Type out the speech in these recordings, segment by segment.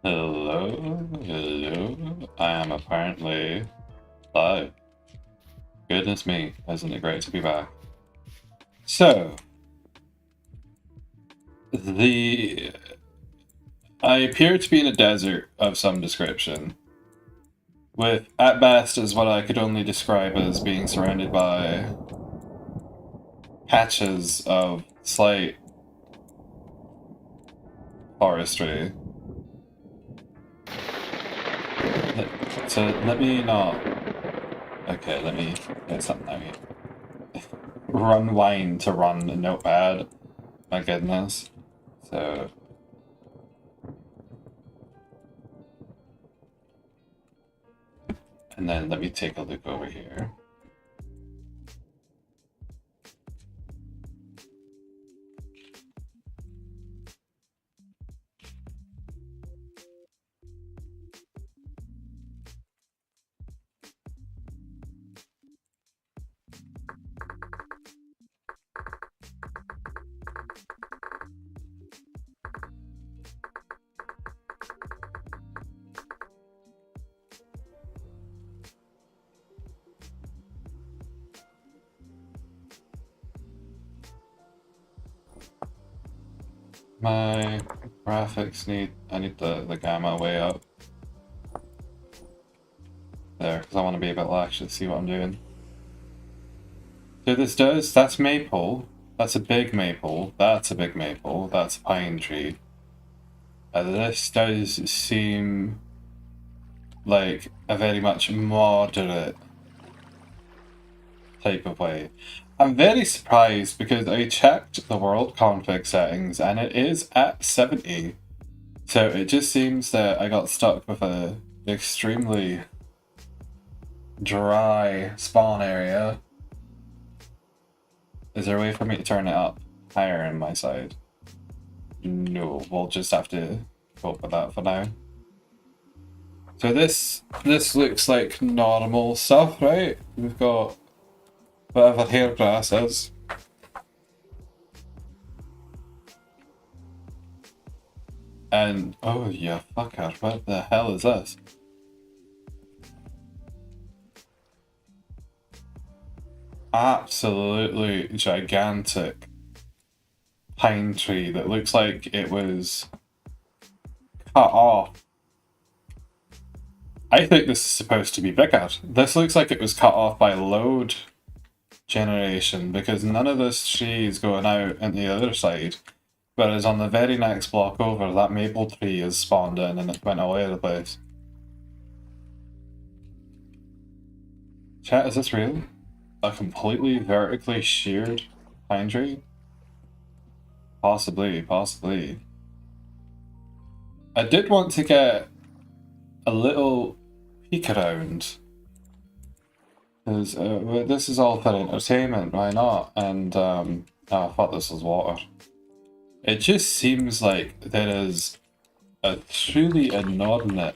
Hello, hello. I am apparently live. Goodness me, isn't it great to be back? So, the I appear to be in a desert of some description, with at best is what I could only describe as being surrounded by patches of slight forestry. So let me not. Okay, let me get something out here. Run wine to run a notepad. My goodness. So. And then let me take a look over here. My graphics I need the gamma way up. There, because I want to be able to actually see what I'm doing. So that's maple. That's a big maple. That's a big maple. That's a pine tree. This does seem like a very much moderate type of way. I'm very surprised because I checked the world config settings and it is at 70. So it just seems that I got stuck with a extremely dry spawn area. Is there a way for me to turn it up higher on my side? No, we'll just have to cope with that for now. So this looks like normal stuff, right? We've got whatever hair grass is. And oh yeah, fucker, what the hell is this? Absolutely gigantic pine tree that looks like it was cut off. I think this is supposed to be bigger. This looks like it was cut off by load generation because none of this tree is going out in the other side. Whereas on the very next block over, that maple tree is spawned in and it went all over the place. Chat, is this real? A completely vertically sheared pine tree? Possibly, possibly. I did want to get a little peek around. Because this is all for entertainment, why not? And oh, I thought this was water. It just seems like there is a truly inordinate.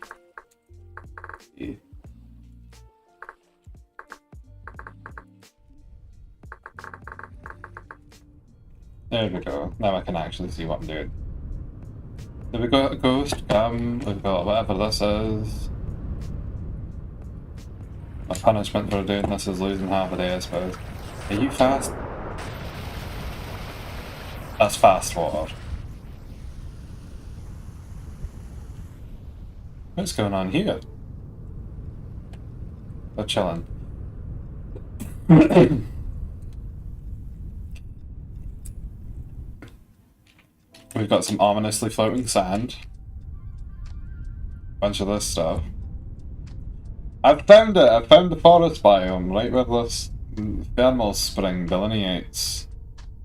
There we go. Now I can actually see what I'm doing. So we've got a ghost, we've got whatever this is. My punishment for doing this is losing half a day, I suppose. Are you fast? That's fast water. What's going on here? They're chilling. We've got some ominously floating sand. Bunch of this stuff. I've found it! I've found the forest biome right where this thermal spring delineates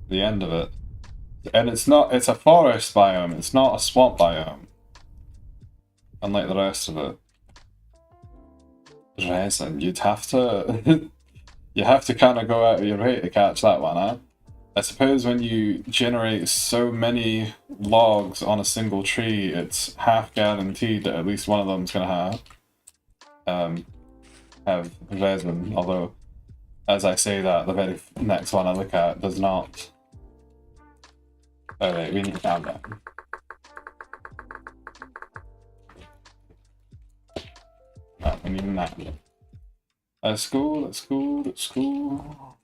the end of it. And it's a forest biome, it's not a swamp biome. Unlike the rest of it. Resin, you'd have to... you have to kind of go out of your way to catch that one, huh? I suppose when you generate so many logs on a single tree, it's half guaranteed that at least one of them's gonna have resin, although, as I say that, the very next one I look at does not. Alright, we need to calm down. taking a nap. Let's go, let's go, let's go.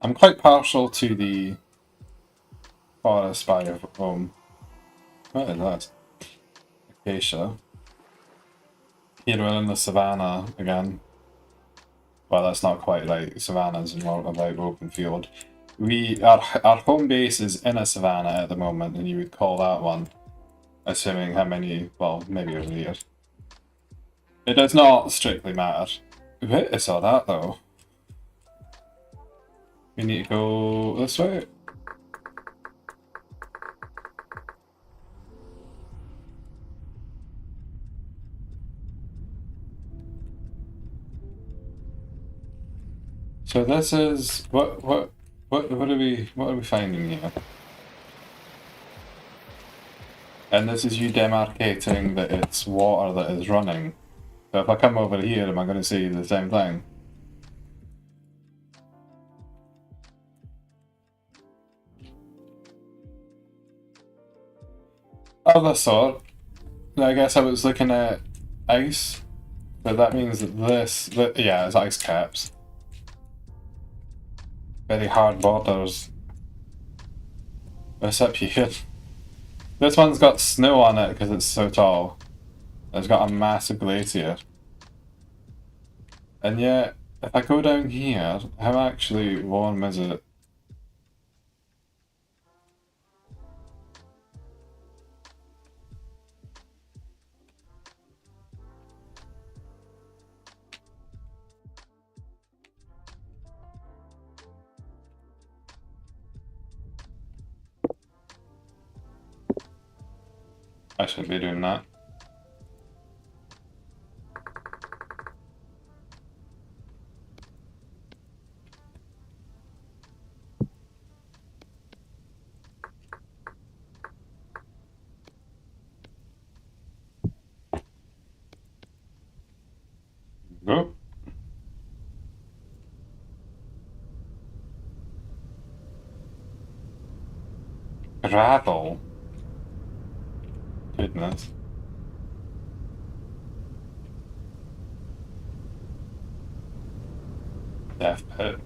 I'm quite partial to the forest biome. What is that? Acacia. Here we're in the savannah again. Well, that's not quite right. Savannah's more about open field. Our home base is in a savannah at the moment, and you would call that one, assuming how many, well, maybe over here. It does not strictly matter. Wait, I saw that though. We need to go this way. So this is what are we finding here? And this is you demarcating that it's water that is running. So if I come over here, am I going to see the same thing? Other sort. I guess I was looking at ice, but that means that yeah, it's ice caps. Very hard borders. What's up here? This one's got snow on it because it's so tall. It's got a massive glacier. And yet, if I go down here, how actually warm is it? I shouldn't be doing that. Go. Gravel. Goodness. Death pit.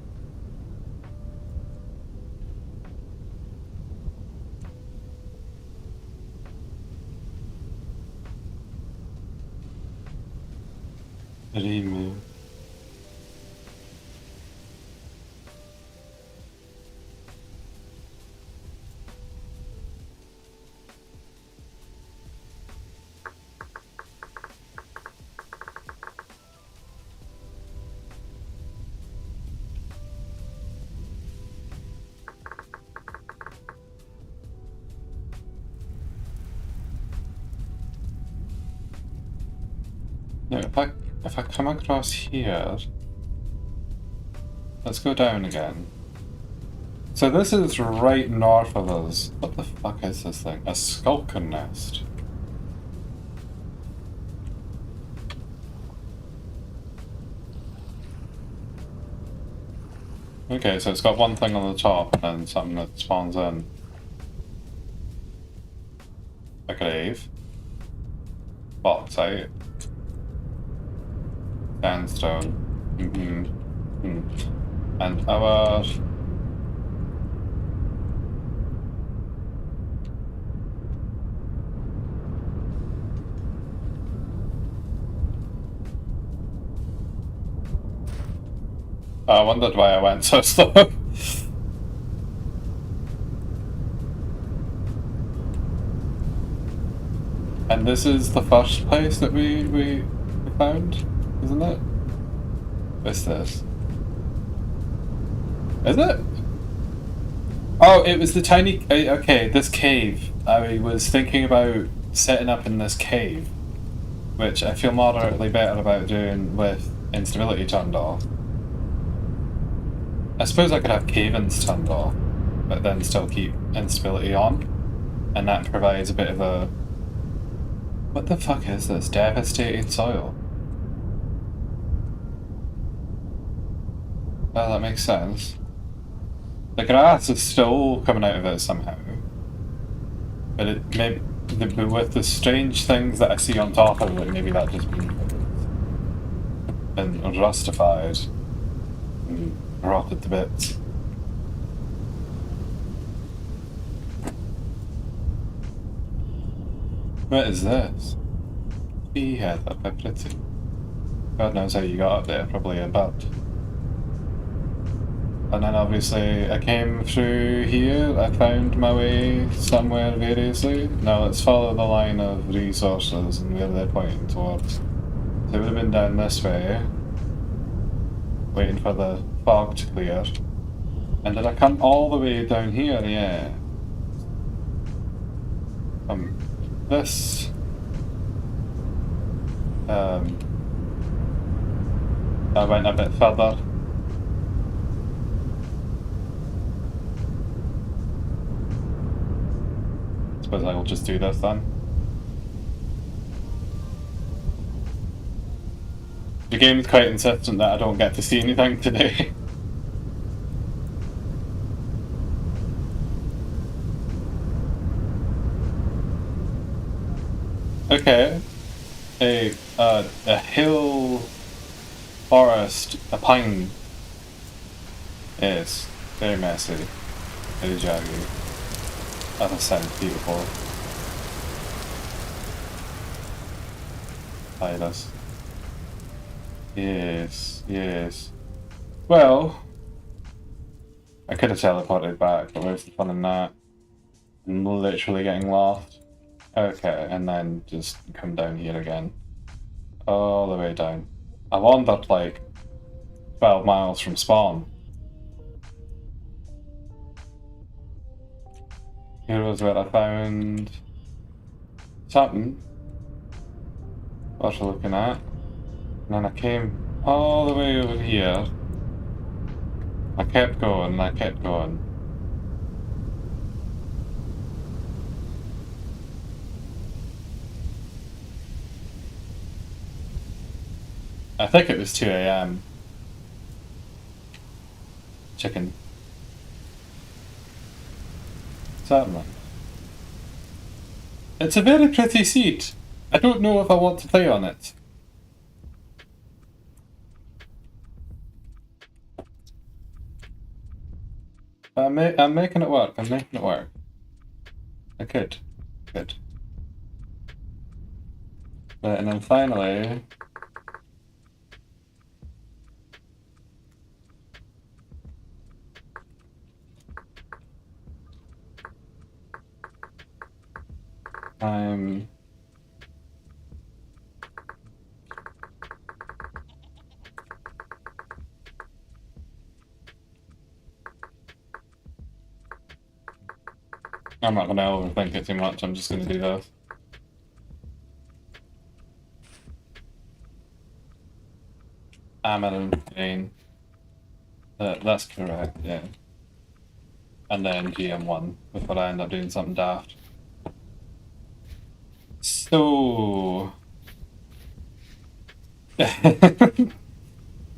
Remove. Now, if I come across here, let's go down again. So this is right north of us. What the fuck is this thing? A skulker nest. Okay, so it's got one thing on the top and then something that spawns in. A grave. Bauxite. Sandstone. And our... I wondered why I went so slow. And this is the first place that we found, isn't it? What's this? Is it? Oh, it was the tiny... Okay, this cave. I was thinking about setting up in this cave, which I feel moderately better about doing with instability turned off. I suppose I could have cave-ins turned off, but then still keep instability on, and that provides a bit of a... What the fuck is this? Devastated soil. Well, that makes sense. The grass is still coming out of it somehow. But it maybe with the strange things that I see on top of it, maybe that just been rustified and rotted to bits. What is this? Yeah, that'd be pretty. God knows how you got up there, probably a boat. And then obviously I came through here, I found my way somewhere variously. Now let's follow the line of resources and where they're pointing towards. So it would have been down this way, waiting for the fog to clear. And did I come all the way down here? Yeah. This... I went a bit further. Suppose I will just do this then. The game's quite insistent that I don't get to see anything today. Okay. A hill forest, a pine. Yes, very messy, very jaggy. That sounds beautiful. Silas. Yes, yes. Well, I could have teleported back, but where's the fun in that? I'm literally getting lost. Okay, and then just come down here again. All the way down. I wandered like 12 miles from spawn. Here was where I found something worth looking at. And then I came all the way over here. I kept going and I kept going. I think it was 2 AM. Chicken. Certainly. It's a very pretty seat. I don't know if I want to play on it. I'm making it work. I'm making it work. I could. Good. Right, and then finally... I'm not going to overthink it too much, I'm just going to do this. Amaran Green. That's correct, yeah. And then GM1 before I end up doing something daft. So...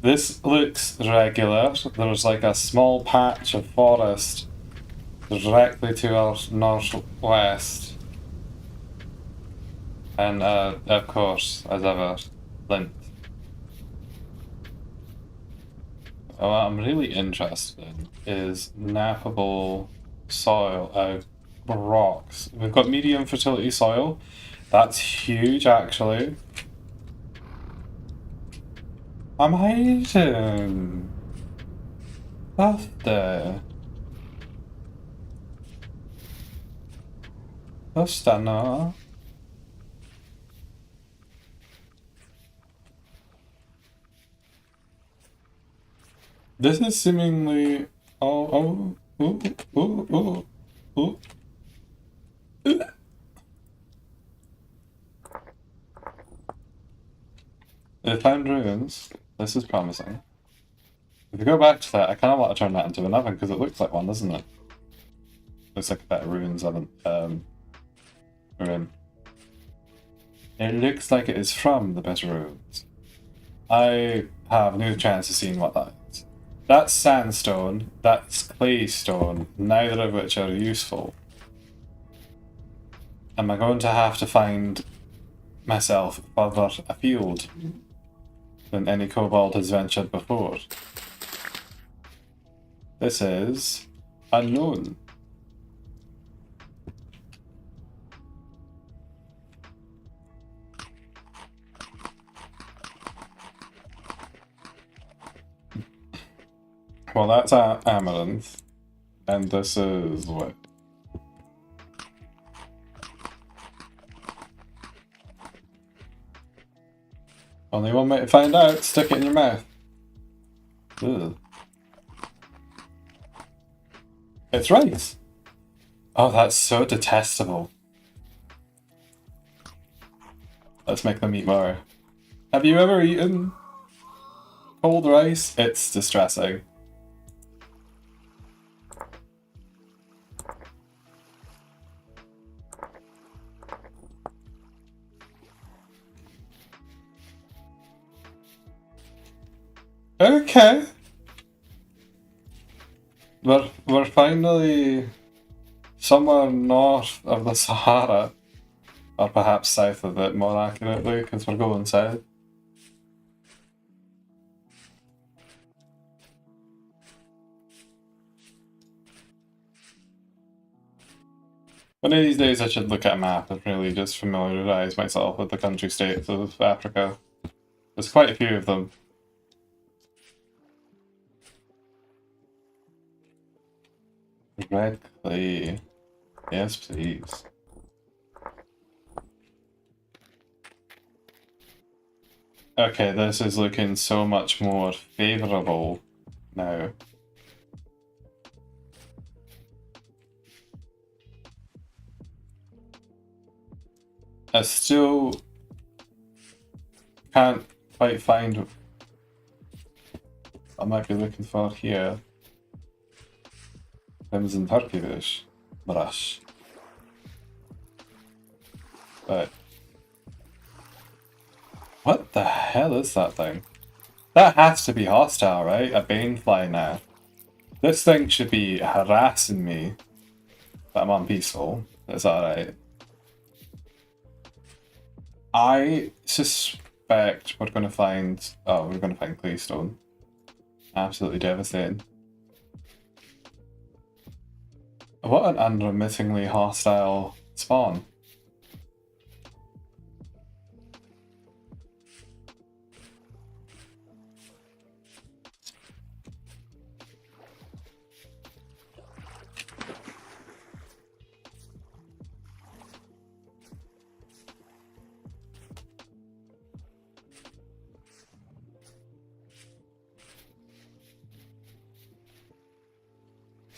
This looks regular. There's like a small patch of forest directly to our northwest. And of course, as ever, Flint. What I'm really interested in is nappable soil, rocks. We've got medium fertility soil. That's huge, actually. I'm hiding. That's there. That's there. This is seemingly... Oh, ooh. They found ruins. This is promising. If we go back to that, I kind of want to turn that into an oven, because it looks like one, doesn't it? Looks like a bit of ruins oven. Ruin. It looks like it is from the better ruins. I have no chance of seeing what that is. That's sandstone, that's claystone, neither of which are useful. Am I going to have to find myself further afield than any kobold has ventured before? This is unknown. Well, that's Amaranth, and this is what? Only one way to find out, stick it in your mouth. Ugh. It's rice. Oh, that's so detestable. Let's make them eat more. Have you ever eaten cold rice? It's distressing. Okay. We're finally somewhere north of the Sahara. Or perhaps south of it, more accurately, because we're going south. One of these days I should look at a map and really just familiarise myself with the country states of Africa. There's quite a few of them. Red clay. Yes, please. Okay, this is looking so much more favourable now. I still can't quite find what I might be looking for here. Crimson Turkey brush. But what the hell is that thing? That has to be hostile, right? A banefly now. This thing should be harassing me. But I'm on peaceful. That's alright. I suspect we're gonna find... Oh, we're gonna find claystone. Absolutely devastating. What an unremittingly hostile spawn.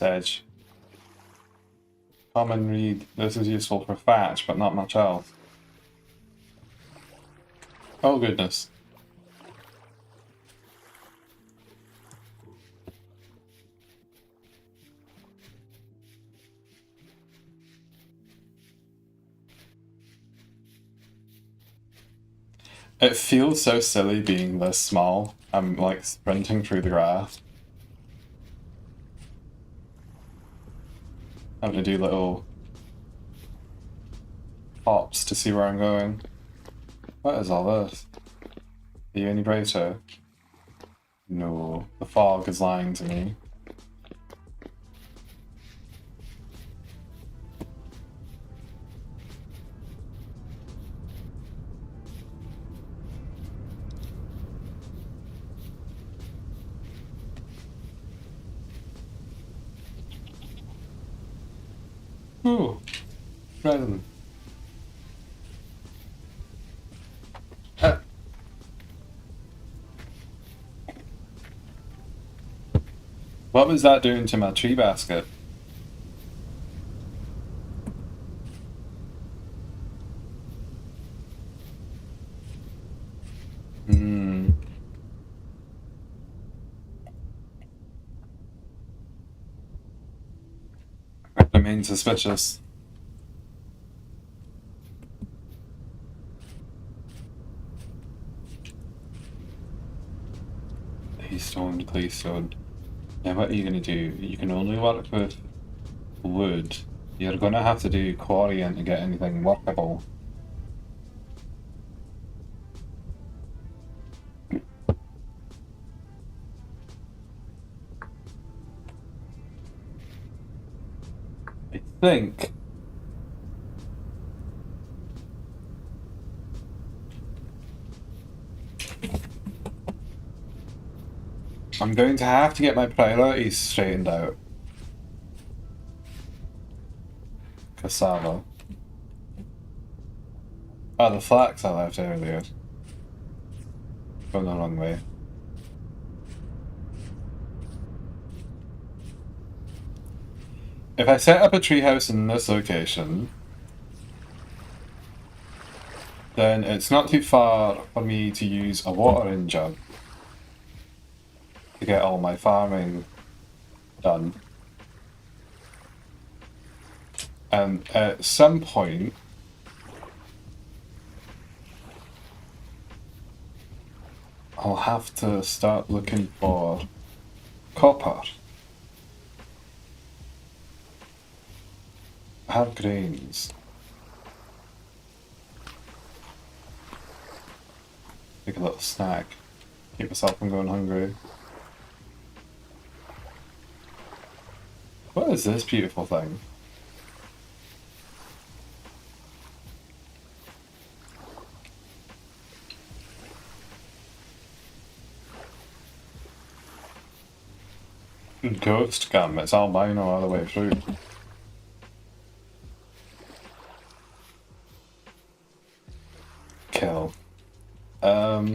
Edge. Common read. This is useful for thatch, but not much else. Oh goodness. It feels so silly being this small. I'm like sprinting through the grass. I'm gonna do little hops to see where I'm going. What is all this? The Unibrator? No, the fog is lying to me. Ooh, resin. What was that doing to my tree basket? Remain suspicious. Claystone. Now what are you gonna do? You can only work with wood. You're gonna have to do quarrying to get anything workable. I think I'm going to have to get my priorities straightened out. Cassava. Oh, the flax I left earlier. Going the wrong way. If I set up a treehouse in this location, then it's not too far for me to use a watering jug to get all my farming done. And at some point, I'll have to start looking for copper. I have grains. Take a little snack. Keep myself from going hungry. What is this beautiful thing? Ghost gum, it's albino all the way through.